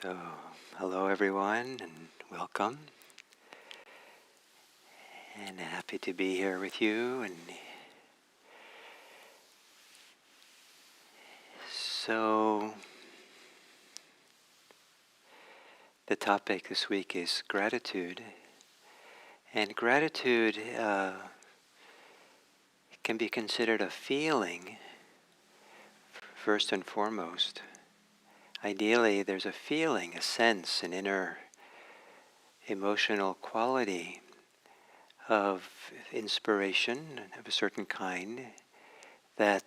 So, hello everyone and welcome. And happy to be here with you. And so, the topic this week is gratitude. And gratitude can be considered a feeling, first and foremost. Ideally, there's a feeling, a sense, an inner emotional quality of inspiration of a certain kind that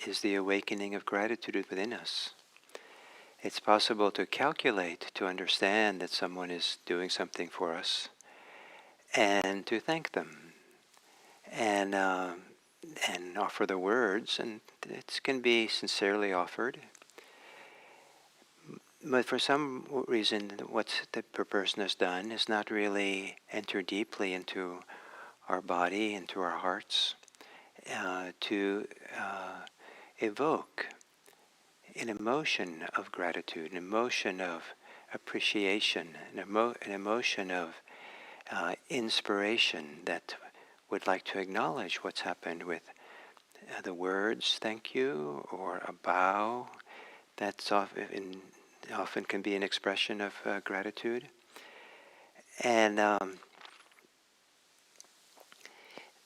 is the awakening of gratitude within us. It's possible to calculate, to understand that someone is doing something for us, and to thank them, and offer the words, and it can be sincerely offered. But for some reason, what the person has done is not really enter deeply into our body, into our hearts, to evoke an emotion of gratitude, an emotion of appreciation, an emotion of inspiration that would like to acknowledge what's happened with the words "thank you" or a bow. That's often can be an expression of gratitude, and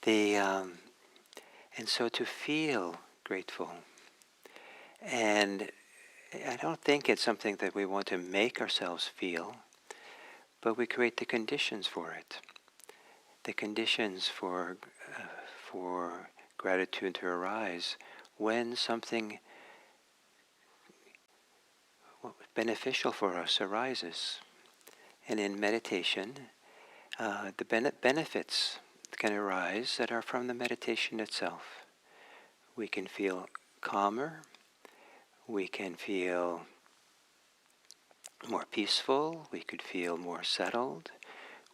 and so to feel grateful. And I don't think it's something that we want to make ourselves feel, but we create the conditions for it. The conditions for gratitude to arise when something beneficial for us arises. And in meditation, the benefits can arise that are from the meditation itself. We can feel calmer. We can feel more peaceful. We could feel more settled.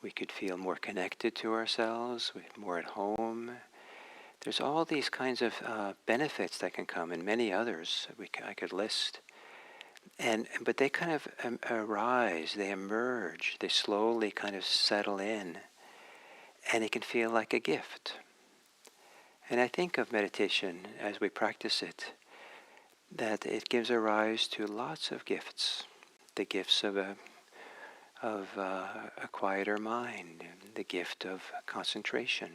We could feel more connected to ourselves, more at home. There's all these kinds of benefits that can come, and many others I could list. But they kind of arise, they emerge, they slowly kind of settle in, and it can feel like a gift. And I think of meditation as we practice it, that it gives a rise to lots of gifts. The gifts of a quieter mind, the gift of concentration,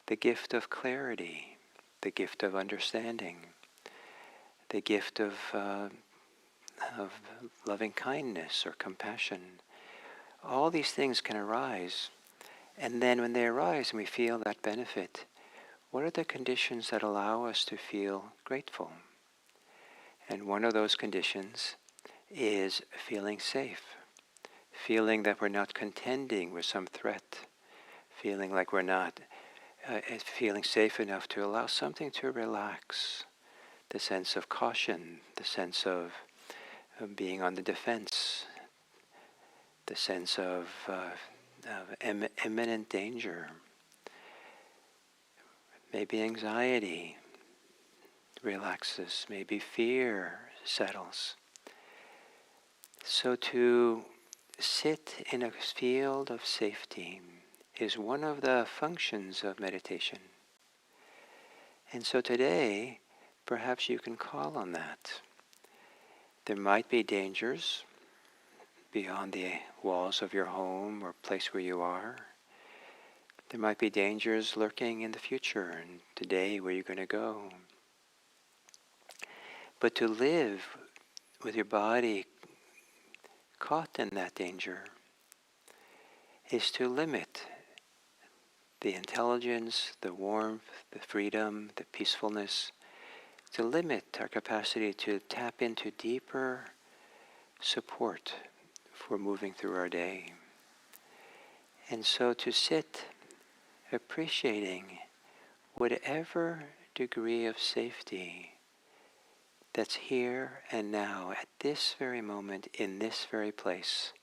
the gift of clarity, the gift of understanding, the gift of loving kindness or compassion. All these things can arise. And then when they arise and we feel that benefit, what are the conditions that allow us to feel grateful? And one of those conditions is feeling safe. Feeling that we're not contending with some threat. Feeling like we're not feeling safe enough to allow something to relax. The sense of caution, the sense of being on the defense, the sense of imminent danger. Maybe anxiety relaxes, maybe fear settles. So to sit in a field of safety is one of the functions of meditation. And so today, perhaps you can call on that. There might be dangers beyond the walls of your home or place where you are. There might be dangers lurking in the future and today where you're going to go. But to live with your body caught in that danger is to limit the intelligence, the warmth, the freedom, the peacefulness, to limit our capacity to tap into deeper support for moving through our day. And so to sit appreciating whatever degree of safety that's here and now, at this very moment, in this very place,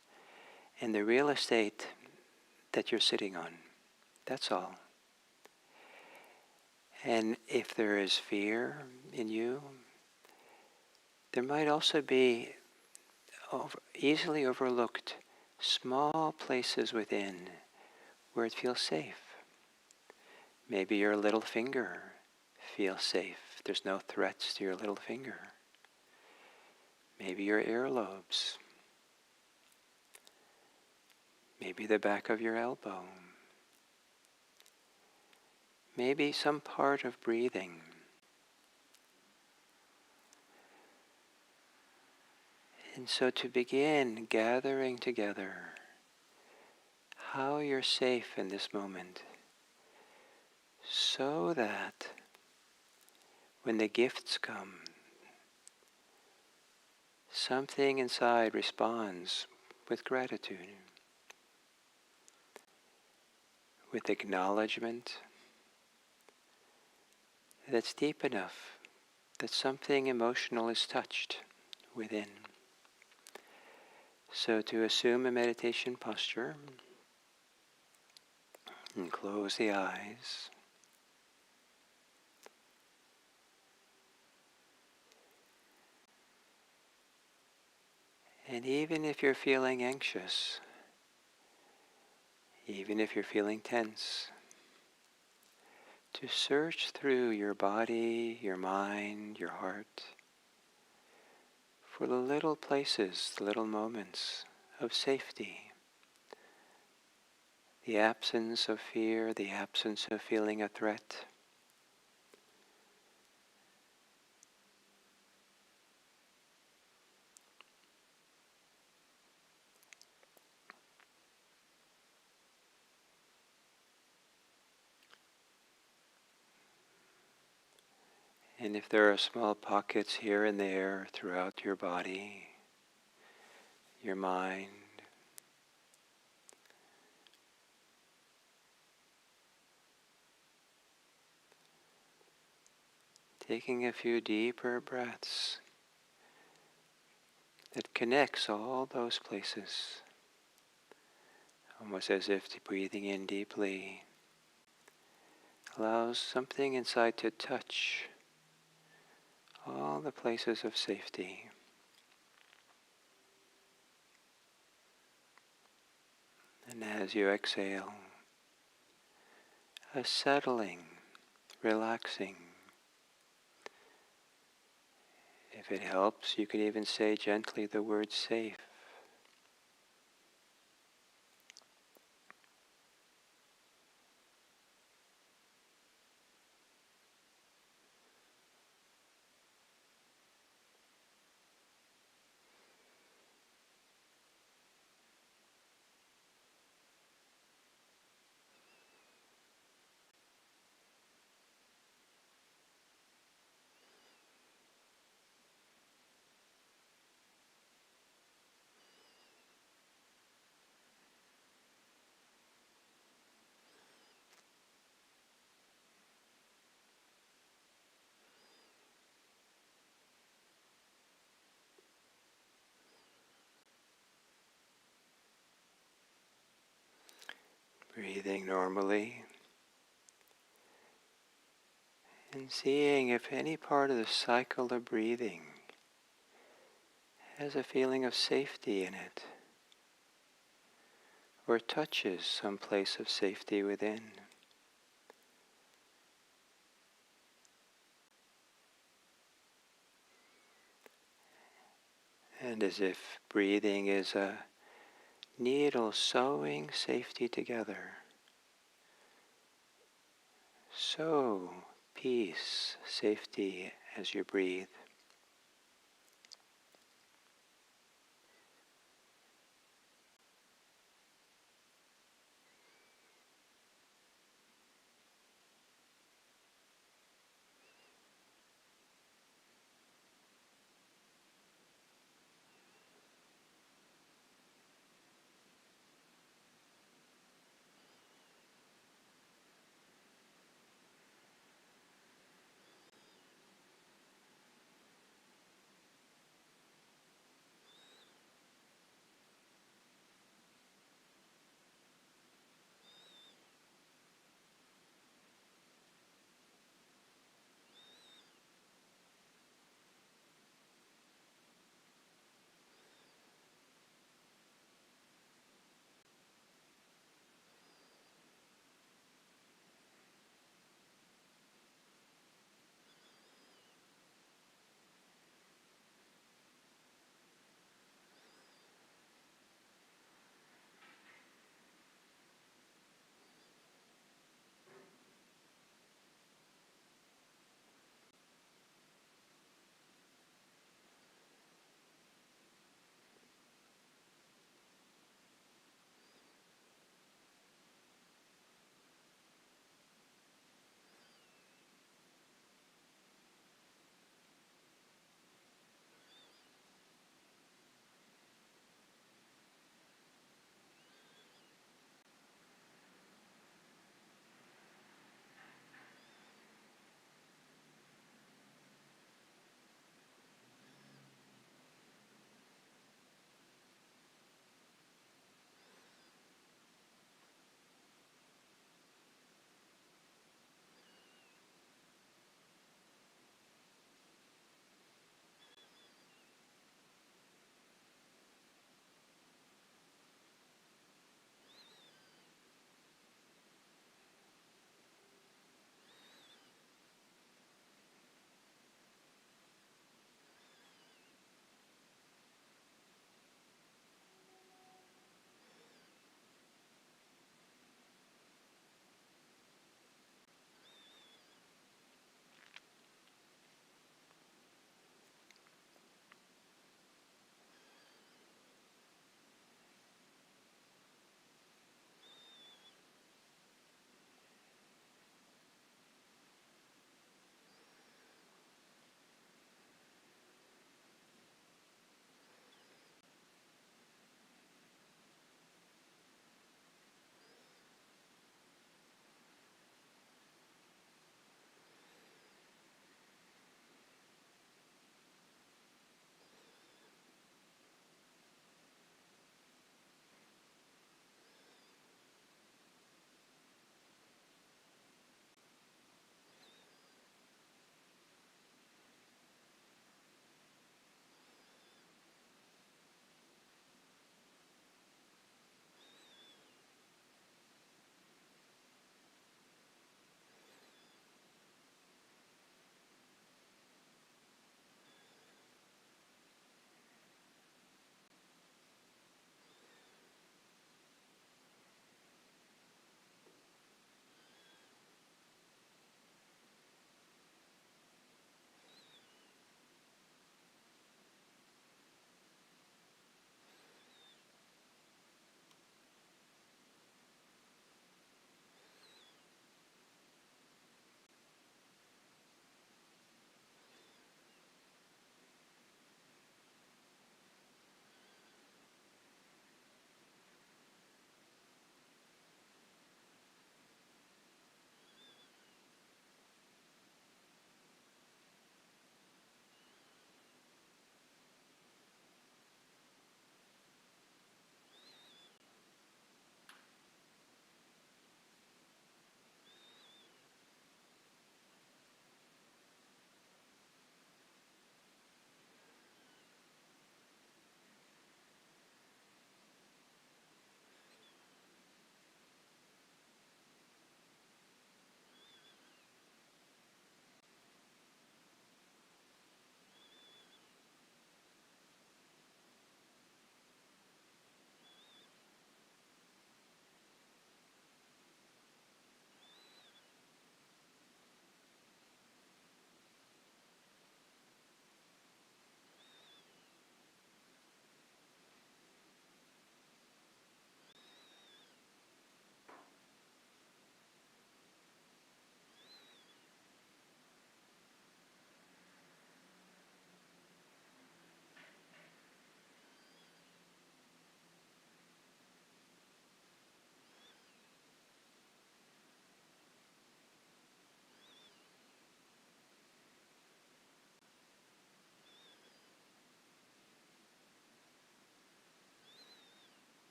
in the real estate that you're sitting on. That's all. And if there is fear in you, there might also be easily overlooked small places within where it feels safe. Maybe your little finger feels safe. There's no threats to your little finger. Maybe your earlobes. Maybe the back of your elbow. Maybe some part of breathing. And so to begin gathering together how you're safe in this moment, so that when the gifts come, something inside responds with gratitude, with acknowledgement that's deep enough that something emotional is touched within. So to assume a meditation posture and close the eyes. And even if you're feeling anxious, even if you're feeling tense, to search through your body, your mind, your heart, for the little places, the little moments of safety, the absence of fear, the absence of feeling a threat. And if there are small pockets here and there throughout your body, your mind, taking a few deeper breaths that connects all those places, almost as if breathing in deeply allows something inside to touch all the places of safety. And as you exhale, a settling, relaxing. If it helps, you can even say gently the word safe. Breathing normally and seeing if any part of the cycle of breathing has a feeling of safety in it, or touches some place of safety within. And as if breathing is a needle sewing safety together, sew peace, safety as you breathe.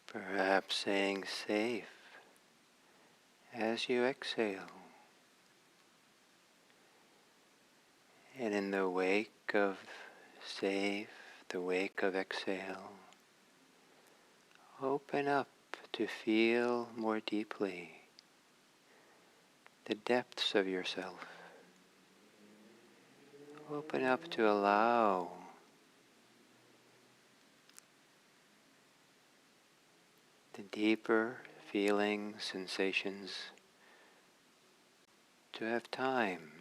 Perhaps saying safe as you exhale. And in the wake of safe, the wake of exhale, open up to feel more deeply the depths of yourself. Open up to allow the deeper feelings, sensations to have time.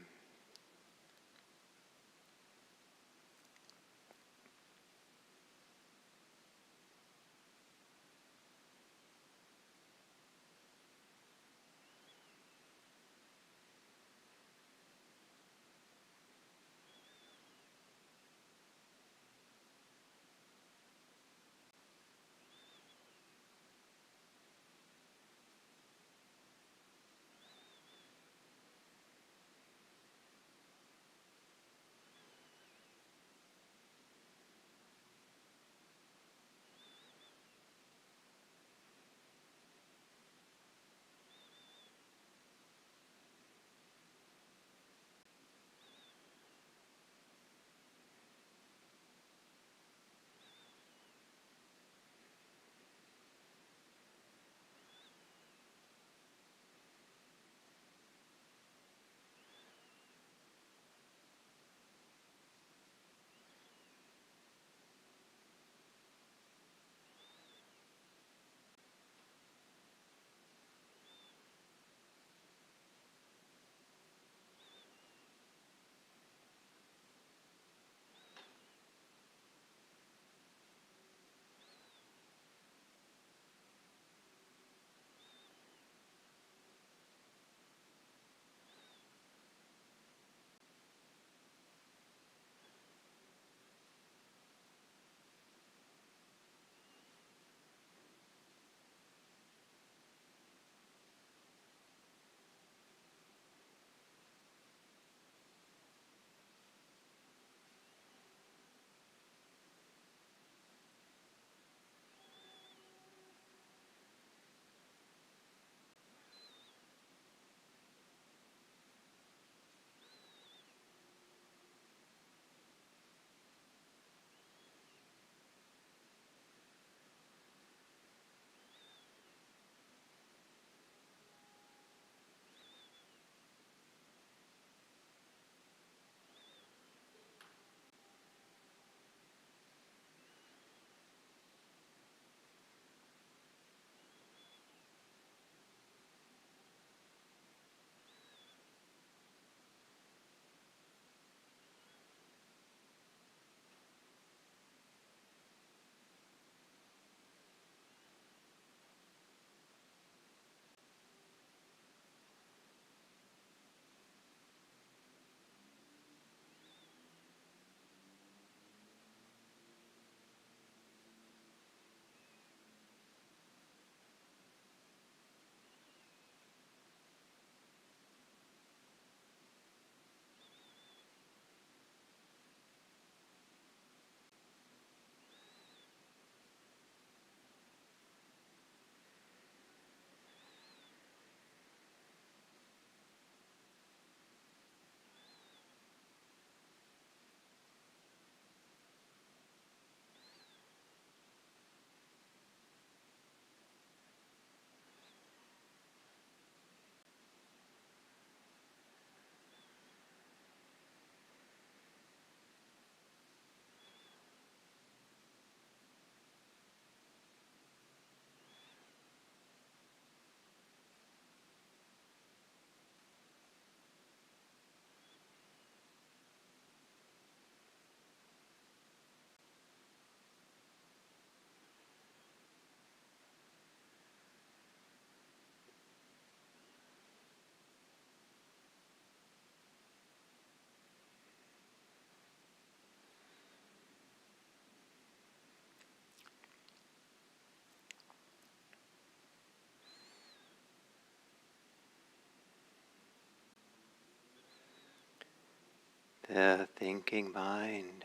The thinking mind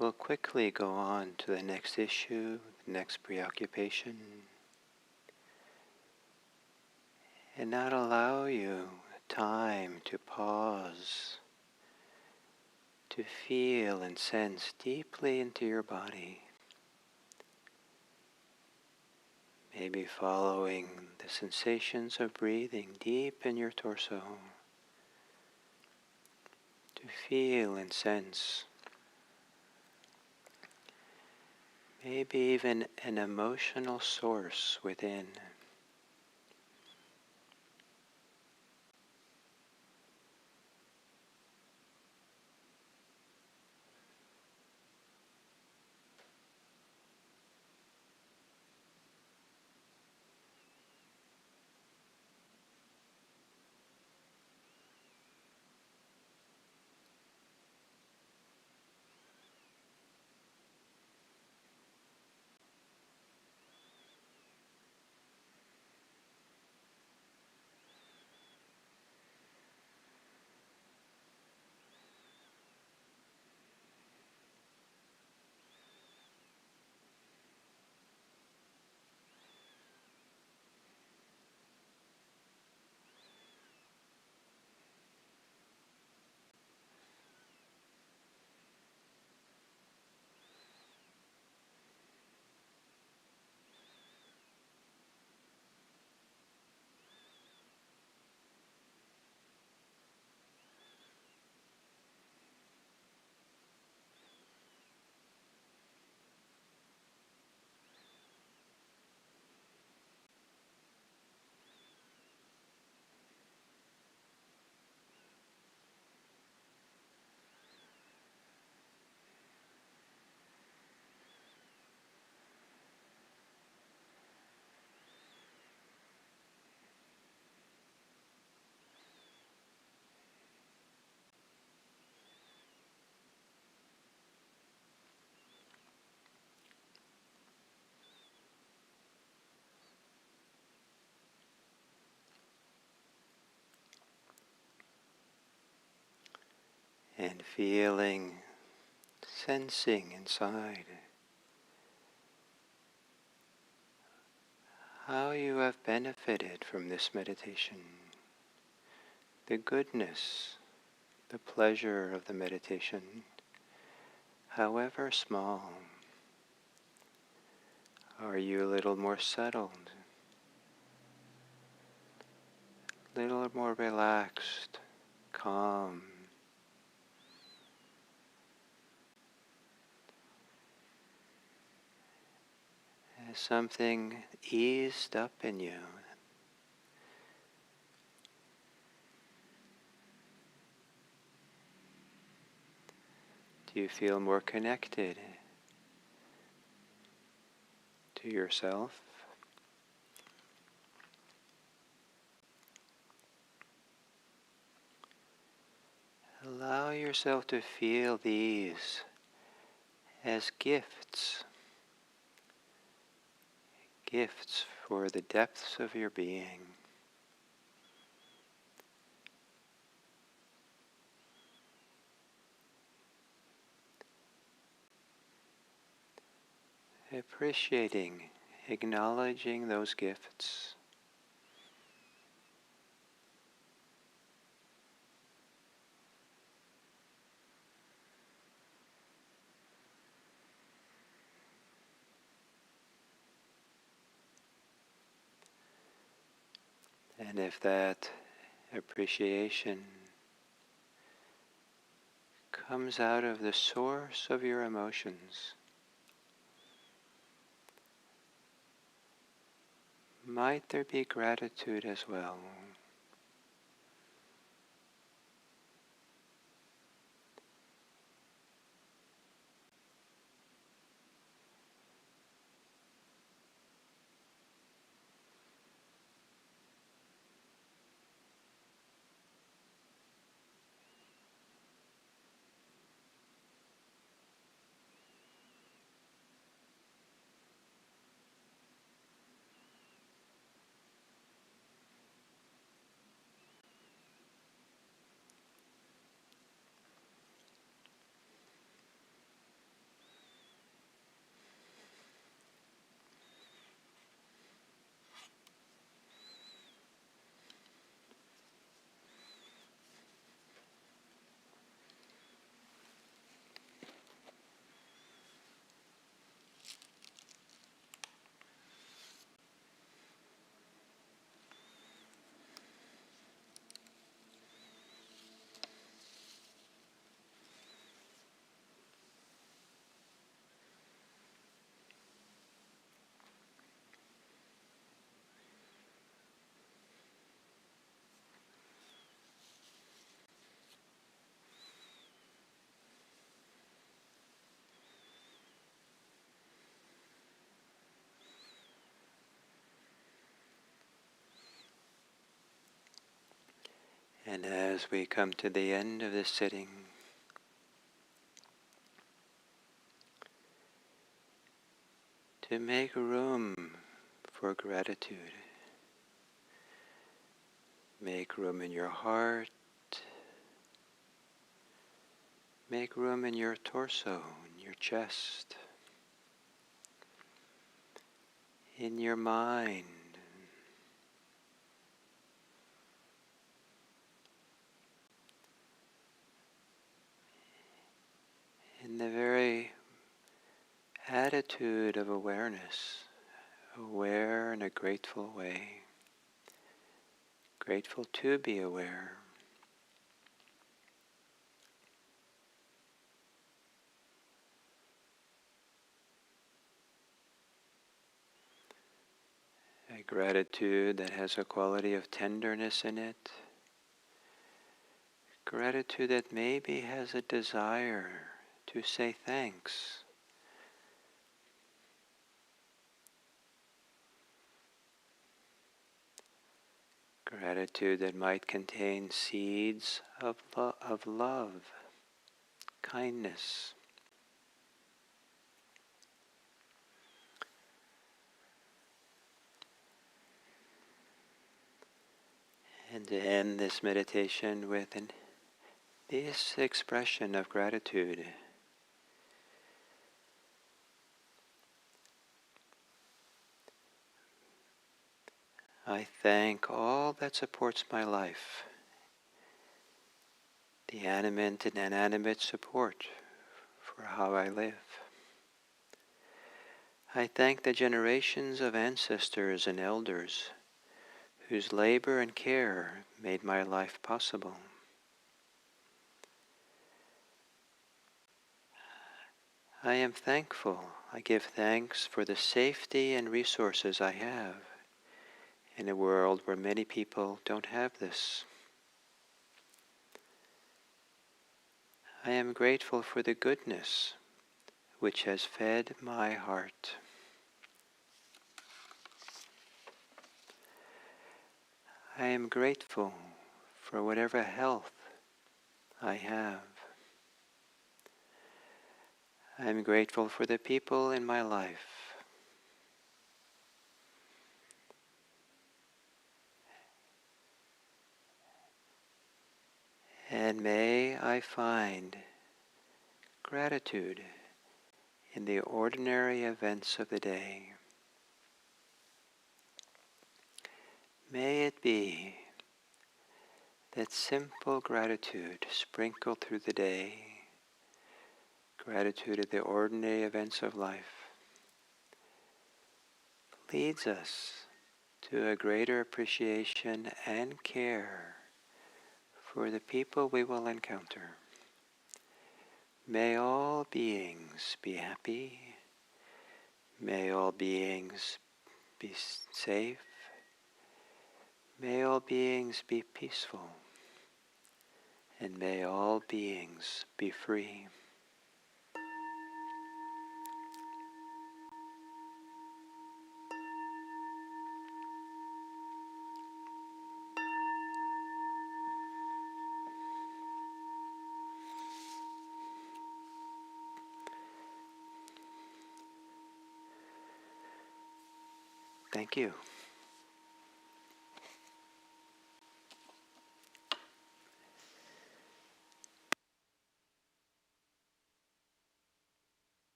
will quickly go on to the next issue, next preoccupation, and not allow you time to pause, to feel and sense deeply into your body. Maybe following the sensations of breathing deep in your torso, to feel and sense maybe even an emotional source within. And feeling, sensing inside how you have benefited from this meditation, the goodness, the pleasure of the meditation, however small. Are you a little more settled, a little more relaxed, calm? Has something eased up in you? Do you feel more connected to yourself? Allow yourself to feel these as gifts, gifts for the depths of your being. Appreciating, acknowledging those gifts. And if that appreciation comes out of the source of your emotions, might there be gratitude as well? And as we come to the end of this sitting, to make room for gratitude. Make room in your heart. Make room in your torso, in your chest, in your mind. In the very attitude of awareness, aware in a grateful way, grateful to be aware. A gratitude that has a quality of tenderness in it. Gratitude that maybe has a desire to say thanks. Gratitude that might contain seeds of love, kindness. And to end this meditation with this expression of gratitude. I thank all that supports my life, the animate and inanimate support for how I live. I thank the generations of ancestors and elders whose labor and care made my life possible. I am thankful. I give thanks for the safety and resources I have in a world where many people don't have this. I am grateful for the goodness which has fed my heart. I am grateful for whatever health I have. I am grateful for the people in my life. And may I find gratitude in the ordinary events of the day. May it be that simple gratitude sprinkled through the day, gratitude at the ordinary events of life, leads us to a greater appreciation and care for the people we will encounter. May all beings be happy. May all beings be safe. May all beings be peaceful. And may all beings be free. Thank you.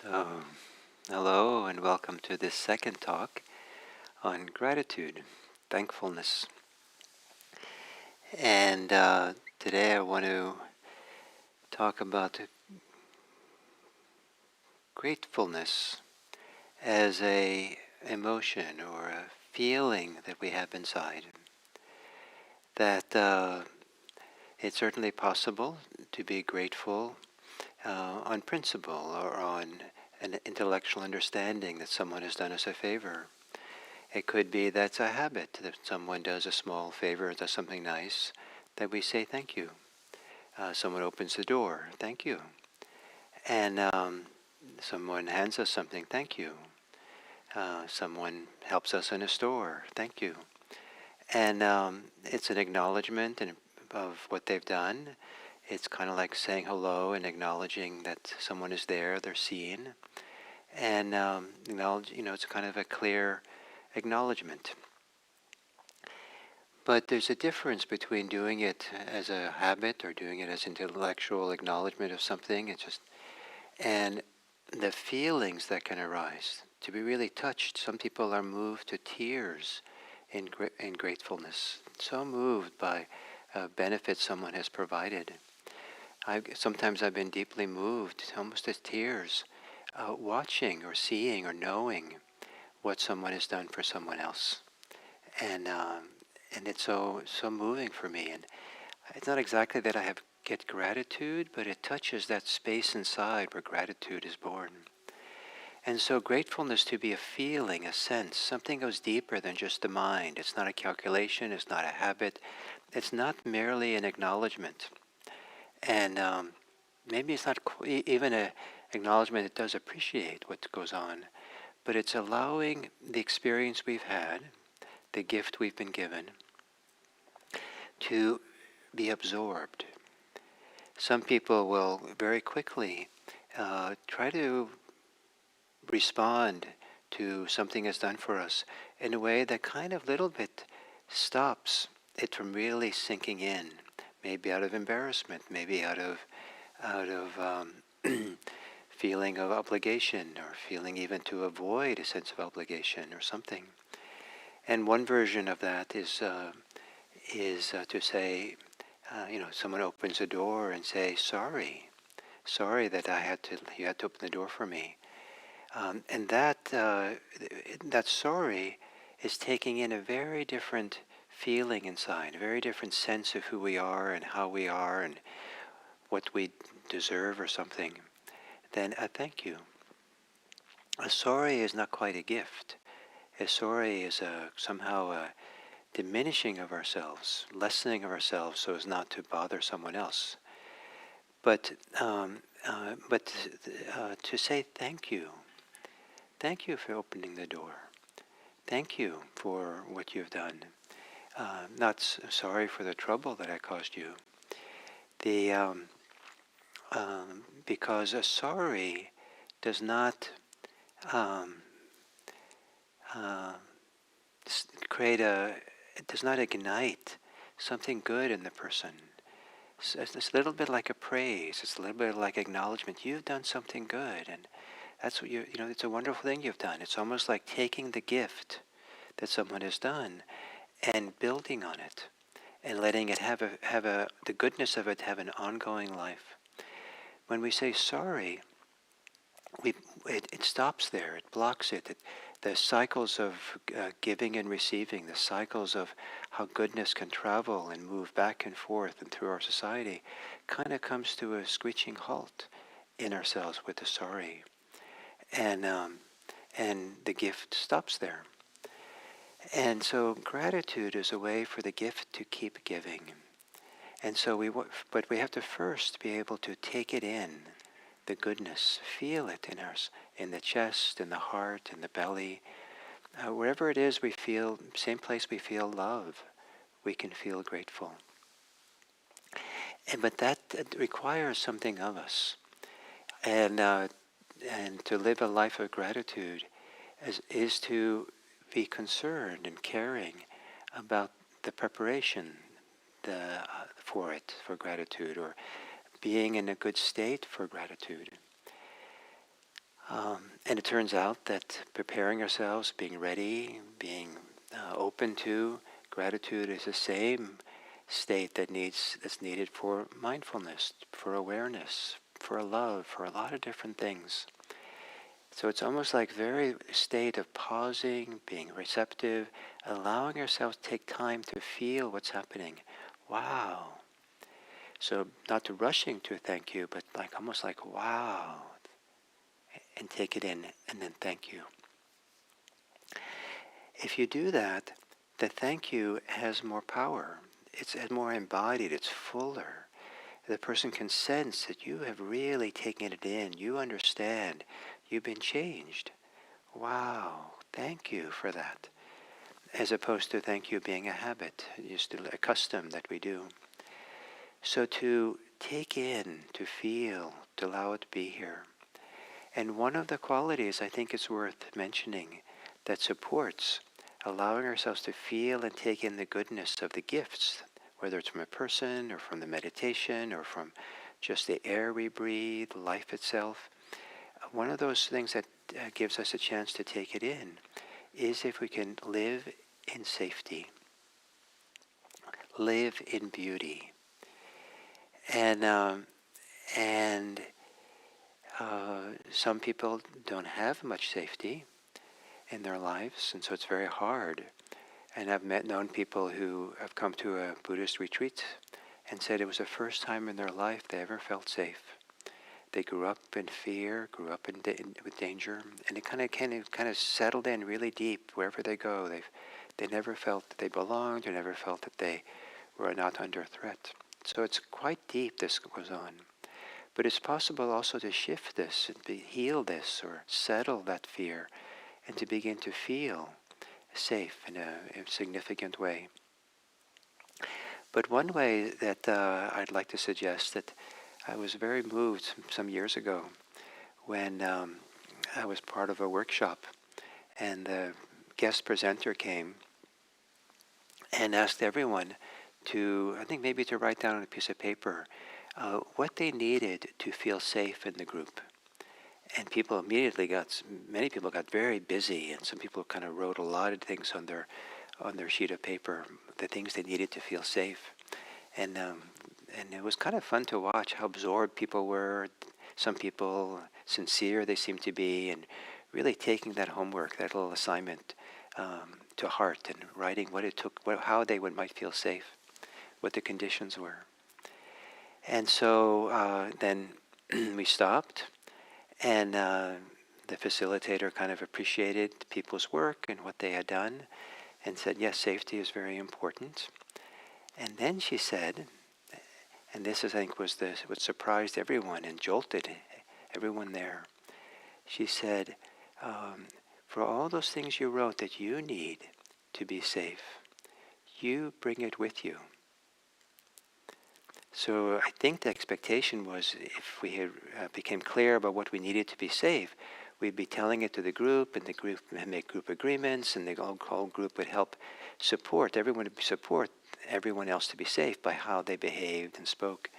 So, hello and welcome to this second talk on gratitude, thankfulness. And today I want to talk about gratefulness as a emotion or a feeling that we have inside. That it's certainly possible to be grateful on principle or on an intellectual understanding that someone has done us a favor. It could be that's a habit, that someone does a small favor, does something nice, that we say thank you. Someone opens the door, thank you. And someone hands us something, thank you. Someone helps us in a store, thank you. And it's an acknowledgement of what they've done. It's kind of like saying hello and acknowledging that someone is there, they're seen. And it's kind of a clear acknowledgement. But there's a difference between doing it as a habit or doing it as intellectual acknowledgement of something. And the feelings that can arise. To be really touched, some people are moved to tears in gratefulness. So moved by benefits someone has provided. Sometimes I've been deeply moved, almost to tears, watching or seeing or knowing what someone has done for someone else. And it's so moving for me. And it's not exactly that I get gratitude, but it touches that space inside where gratitude is born. And so gratefulness to be a feeling, a sense, something goes deeper than just the mind. It's not a calculation, it's not a habit, it's not merely an acknowledgement. And maybe it's not even an acknowledgement that does appreciate what goes on, but it's allowing the experience we've had, the gift we've been given, to be absorbed. Some people will very quickly try to respond to something that's done for us in a way that kind of little bit stops it from really sinking in. Maybe out of embarrassment, maybe out of feeling of obligation, or feeling even to avoid a sense of obligation or something. And one version of that is to say, someone opens a door and say, sorry that you had to open the door for me. And that sorry is taking in a very different feeling inside, a very different sense of who we are and how we are and what we deserve or something, than a thank you. A sorry is not quite a gift. A sorry is somehow a diminishing of ourselves, lessening of ourselves so as not to bother someone else. But to say thank you for opening the door. Thank you for what you've done. Not sorry for the trouble that I caused you. Because a sorry does not it does not ignite something good in the person. It's a little bit like a praise. It's a little bit like acknowledgement. You've done something good, and that's what it's a wonderful thing you've done. It's almost like taking the gift that someone has done and building on it, and letting it have the goodness of it have an ongoing life. When we say sorry, it stops there. It blocks it. The cycles of giving and receiving, the cycles of how goodness can travel and move back and forth and through our society, kind of comes to a screeching halt in ourselves with the sorry, and the gift stops there. And so gratitude is a way for the gift to keep giving. And so but we have to first be able to take it in, the goodness, feel it in the chest, in the heart, in the belly. Wherever it is we feel, same place we feel love, we can feel grateful. But that requires something of us. And to live a life of gratitude is to be concerned and caring about the preparation for gratitude, or being in a good state for gratitude. And it turns out that preparing ourselves, being ready, being open to gratitude is the same state that's needed for mindfulness, for awareness, for love, for a lot of different things. So it's almost like very state of pausing, being receptive, allowing ourselves to take time to feel what's happening. Wow. So not to rushing to thank you, but like almost like wow, and take it in and then thank you. If you do that, the thank you has more power. It's more embodied, it's fuller. The person can sense that you have really taken it in, you understand, you've been changed. Wow, thank you for that. As opposed to thank you being a habit, just a custom that we do. So to take in, to feel, to allow it to be here. And one of the qualities I think it's worth mentioning that supports allowing ourselves to feel and take in the goodness of the gifts, whether it's from a person or from the meditation or from just the air we breathe, life itself. One of those things that gives us a chance to take it in is if we can live in safety, live in beauty. And some people don't have much safety in their lives, and so it's very hard. And I've known people who have come to a Buddhist retreat and said it was the first time in their life they ever felt safe. They grew up in fear, grew up with danger, and it kind of settled in really deep wherever they go. They never felt that they belonged, or never felt that they were not under threat. So it's quite deep. This goes on. But it's possible also to shift this, and heal this, or settle that fear, and to begin to feel safe in a significant way. But one way that I'd like to suggest that I was very moved some years ago when I was part of a workshop, and the guest presenter came and asked everyone to, I think maybe to write down on a piece of paper what they needed to feel safe in the group. And people immediately many people got very busy, and some people kind of wrote a lot of things on their sheet of paper, the things they needed to feel safe. And it was kind of fun to watch how absorbed people were. Some people, sincere they seemed to be, and really taking that homework, that little assignment to heart, and writing what it took, how they might feel safe, what the conditions were. And so then we stopped, and the facilitator kind of appreciated people's work and what they had done, and said, yes, safety is very important. And then she said, and this I think was what surprised everyone and jolted everyone there. She said, for all those things you wrote that you need to be safe, you bring it with you. So I think the expectation was if we had became clear about what we needed to be safe, we'd be telling it to the group, and the group would make group agreements, and the whole group would help support everyone else to be safe by how they behaved and spoke.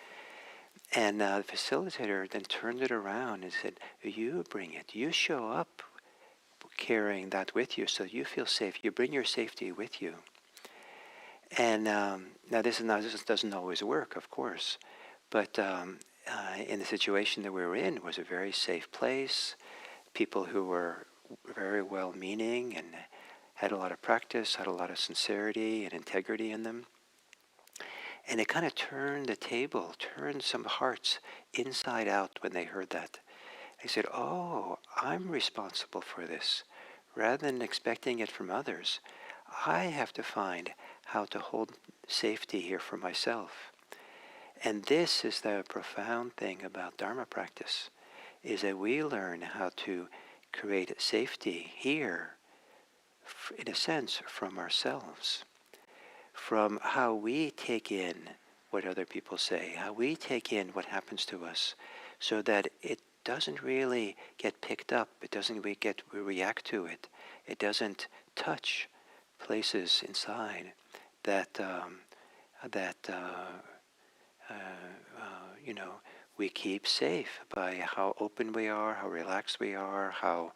And the facilitator then turned it around and said, you bring it. You show up carrying that with you so you feel safe. You bring your safety with you. And now this doesn't always work, of course, but in the situation that we were in, it was a very safe place. People who were very well-meaning and had a lot of practice, had a lot of sincerity and integrity in them. And it kind of turned the table, turned some hearts inside out when they heard that. They said, oh, I'm responsible for this. Rather than expecting it from others, I have to find how to hold safety here for myself. And this is the profound thing about Dharma practice, is that we learn how to create safety here, in a sense, from ourselves, from how we take in what other people say, how we take in what happens to us, so that it doesn't really get picked up, we react to it, it doesn't touch places inside that we keep safe by how open we are, how relaxed we are, how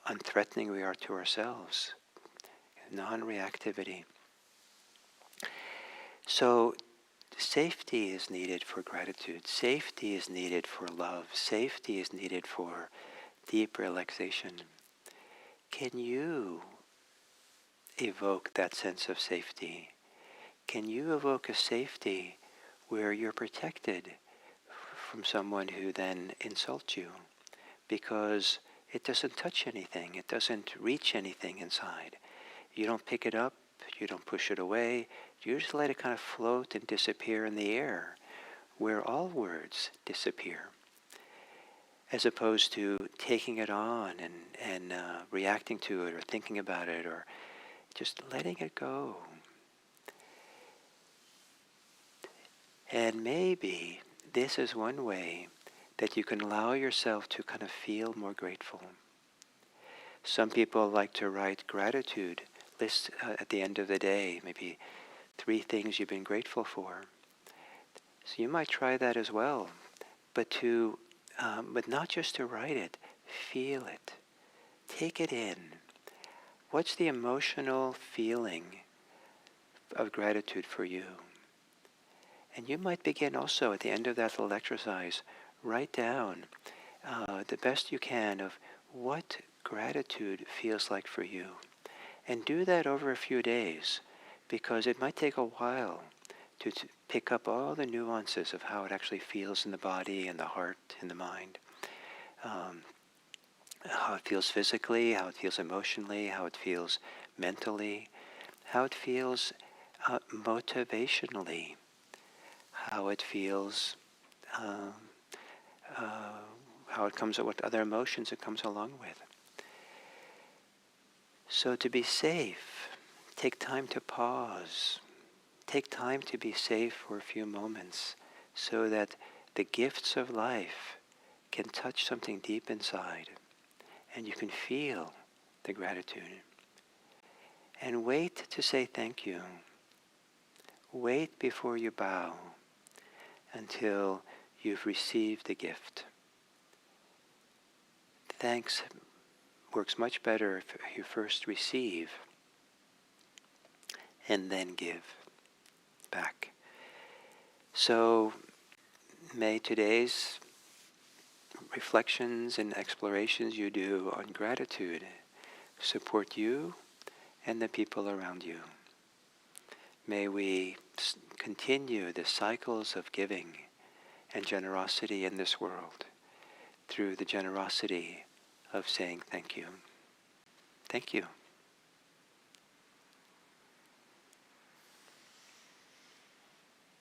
unthreatening we are to ourselves. Non-reactivity. So safety is needed for gratitude. Safety is needed for love. Safety is needed for deep relaxation. Can you evoke that sense of safety? Can you evoke a safety where you're protected from someone who then insults you? Because it doesn't touch anything. It doesn't reach anything inside. You don't pick it up. You don't push it away. You just let it kind of float and disappear in the air, where all words disappear, as opposed to taking it on and reacting to it or thinking about it or just letting it go. And maybe this is one way that you can allow yourself to kind of feel more grateful. Some people like to write gratitude lists at the end of the day, maybe 3 things you've been grateful for. So you might try that as well, but not just to write it, feel it, take it in. What's the emotional feeling of gratitude for you? And you might begin also at the end of that little exercise, write down the best you can of what gratitude feels like for you. And do that over a few days, because it might take a while to pick up all the nuances of how it actually feels in the body and the heart and the mind. How it feels physically, how it feels emotionally, how it feels mentally, how it feels motivationally, how it feels, how it comes, what other emotions it comes along with. So to be safe, take time to pause. Take time to be safe for a few moments so that the gifts of life can touch something deep inside and you can feel the gratitude. And wait to say thank you. Wait before you bow until you've received the gift. Thanks works much better if you first receive and then give back. So may today's reflections and explorations you do on gratitude support you and the people around you. May we continue the cycles of giving and generosity in this world through the generosity of saying thank you. Thank you.